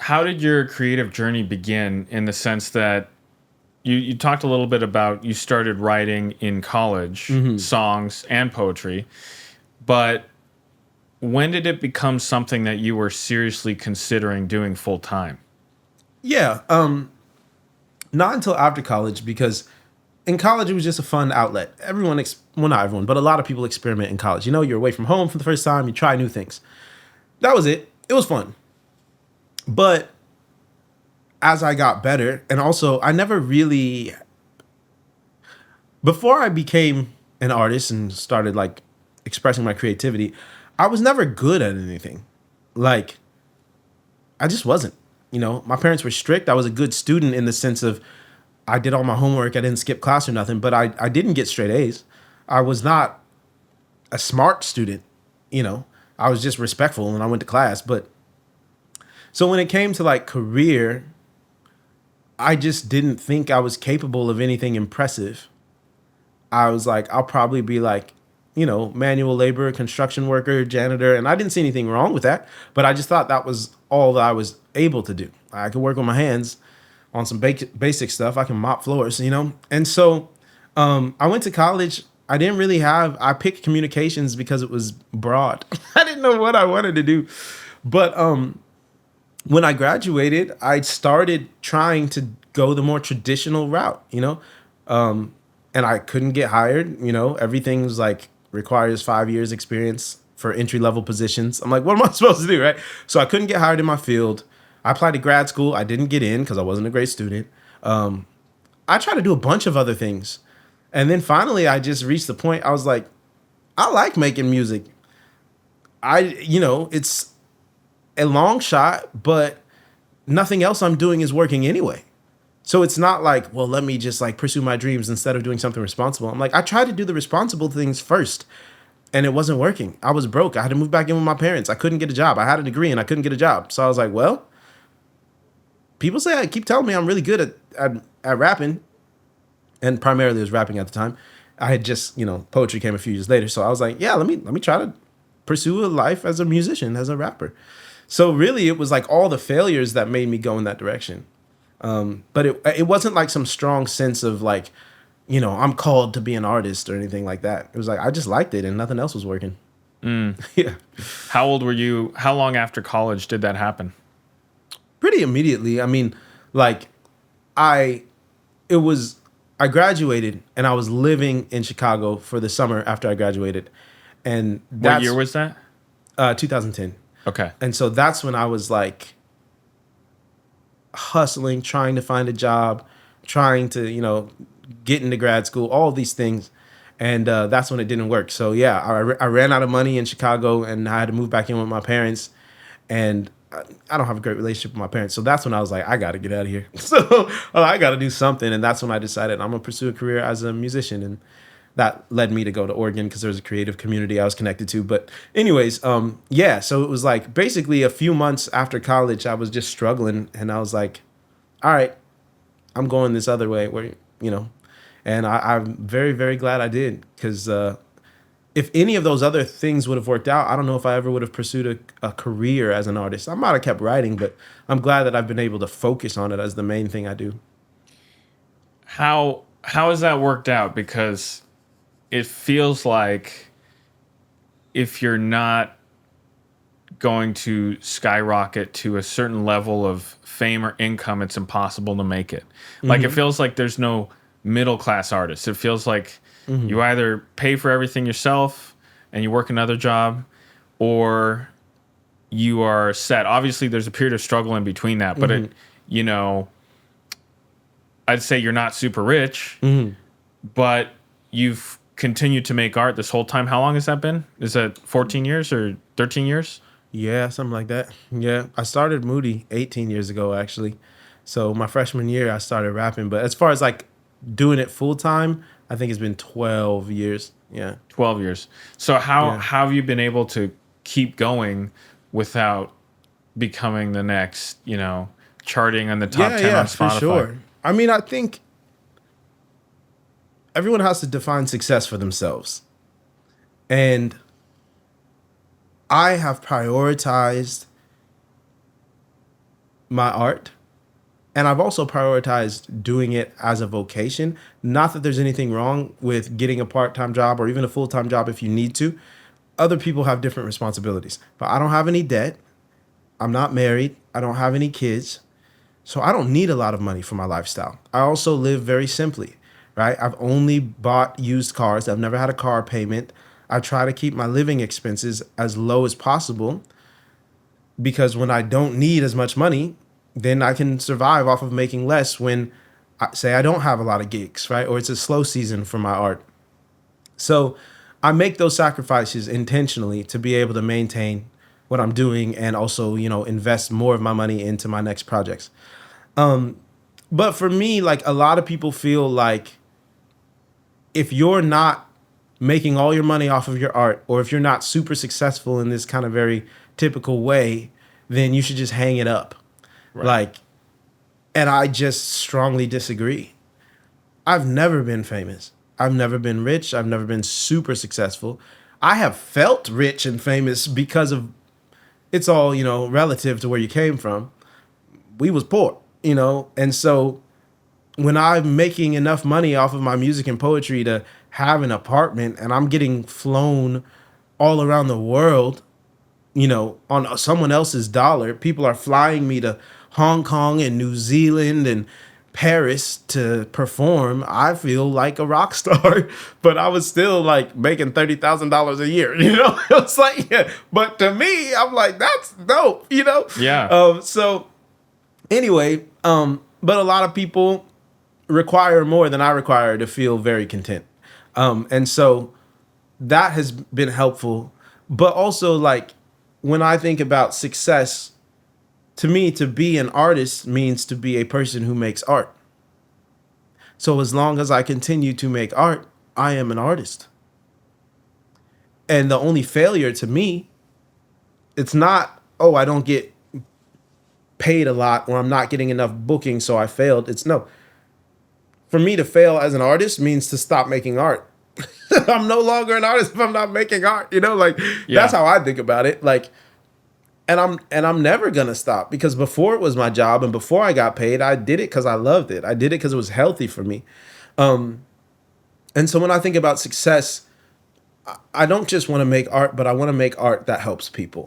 how did your creative journey begin in the sense that you talked a little bit about you started writing in college, songs and poetry, but when did it become something that you were seriously considering doing full time? Yeah, not until after college, because in college it was just a fun outlet. Well, not everyone, but a lot of people experiment in college. You know, you're away from home for the first time, you try new things. That was it. It was fun. But as I got better, and also I never really, before I became an artist and started like expressing my creativity, I was never good at anything. Like, I just wasn't. You know, my parents were strict. I was a good student in the sense of I did all my homework. I didn't skip class or nothing, but I didn't get straight A's. I was not a smart student, you know. I was just respectful and I went to class. But so when it came to like career, I just didn't think I was capable of anything impressive. I was like, I'll probably be like, you know, manual labor, construction worker, janitor. And I didn't see anything wrong with that. But I just thought that was all that I was able to do. I could work with my hands on some basic stuff. I can mop floors, you know? And so I went to college. I picked communications because it was broad. I didn't know what I wanted to do. But when I graduated, I started trying to go the more traditional route, you know? And I couldn't get hired, you know? Everything was like requires 5 years experience for entry level positions. I'm like, what am I supposed to do, right? So I couldn't get hired in my field. I applied to grad school. I didn't get in because I wasn't a great student. I tried to do a bunch of other things. And then finally, I just reached the point. I was like, I like making music. It's a long shot, but nothing else I'm doing is working anyway. So it's not like, well, let me just like pursue my dreams instead of doing something responsible. I'm like, I tried to do the responsible things first and it wasn't working. I was broke. I had to move back in with my parents. I couldn't get a job. I had a degree and I couldn't get a job. So I was like, well, people say, I keep telling me I'm really good at rapping. And primarily it was rapping at the time. I had just, poetry came a few years later. So I was like, yeah, let me try to pursue a life as a musician, as a rapper. So really it was like all the failures that made me go in that direction. But it wasn't like some strong sense of like, I'm called to be an artist or anything like that. It was like, I just liked it and nothing else was working. Yeah. How old were you? How long after college did that happen? Pretty immediately. I mean, like I graduated and I was living in Chicago for the summer after I graduated. And what year was that? 2010. Okay. And so that's when I was like hustling, trying to find a job, trying to, get into grad school, all of these things. And that's when it didn't work. So yeah, I ran out of money in Chicago and I had to move back in with my parents. And I don't have a great relationship with my parents. So that's when I was like, I got to get out of here. So I got to do something. And that's when I decided I'm going to pursue a career as a musician. And that led me to go to Oregon because there was a creative community I was connected to. But anyways, yeah, so it was like basically a few months after college, I was just struggling. And I was like, all right, I'm going this other way where, and I'm very, very glad I did because if any of those other things would have worked out, I don't know if I ever would have pursued a career as an artist. I might have kept writing, but I'm glad that I've been able to focus on it as the main thing I do. How has that worked out? Because it feels like if you're not going to skyrocket to a certain level of fame or income, it's impossible to make it. Like it feels like there's no middle class artist. It feels like you either pay for everything yourself and you work another job, or you are set. Obviously, there's a period of struggle in between that, but I'd say you're not super rich, but you've continued to make art this whole time. How long has that been? Is that 14 years or 13 years? Yeah, something like that. Yeah, I started Moody 18 years ago, actually. So my freshman year, I started rapping. But as far as like doing it full time, I think it's been 12 years. Yeah. 12 years. So how have you been able to keep going without becoming the next, charting on the top 10 on Spotify? For sure. I mean, I think everyone has to define success for themselves. And I have prioritized my art. And I've also prioritized doing it as a vocation. Not that there's anything wrong with getting a part-time job or even a full-time job if you need to. Other people have different responsibilities. But I don't have any debt. I'm not married. I don't have any kids. So I don't need a lot of money for my lifestyle. I also live very simply, right? I've only bought used cars. I've never had a car payment. I try to keep my living expenses as low as possible because when I don't need as much money, then I can survive off of making less when say I don't have a lot of gigs, right? Or it's a slow season for my art. So I make those sacrifices intentionally to be able to maintain what I'm doing and also, invest more of my money into my next projects. But for me, like a lot of people feel like if you're not making all your money off of your art, or if you're not super successful in this kind of very typical way, then you should just hang it up. Right. Like, and I just strongly disagree. I've never been famous. I've never been rich. I've never been super successful. I have felt rich and famous because of it's all, relative to where you came from. We was poor, and so when I'm making enough money off of my music and poetry to have an apartment and I'm getting flown all around the world, on someone else's dollar, people are flying me to Hong Kong and New Zealand and Paris to perform. I feel like a rock star, but I was still like making $30,000 a year, It's like, yeah. But to me, I'm like, that's dope, Yeah. So anyway, but a lot of people require more than I require to feel very content. And so that has been helpful. But also, like, when I think about success, to me, to be an artist means to be a person who makes art. So as long as I continue to make art, I am an artist. And the only failure to me, it's not, oh, I don't get paid a lot or I'm not getting enough booking, so I failed. It's no. For me to fail as an artist means to stop making art. I'm no longer an artist if I'm not making art, That's how I think about it. Like, and I'm never gonna stop because before it was my job and before I got paid, I did it because I loved it. I did it because it was healthy for me. And so when I think about success, I don't just want to make art, but I want to make art that helps people.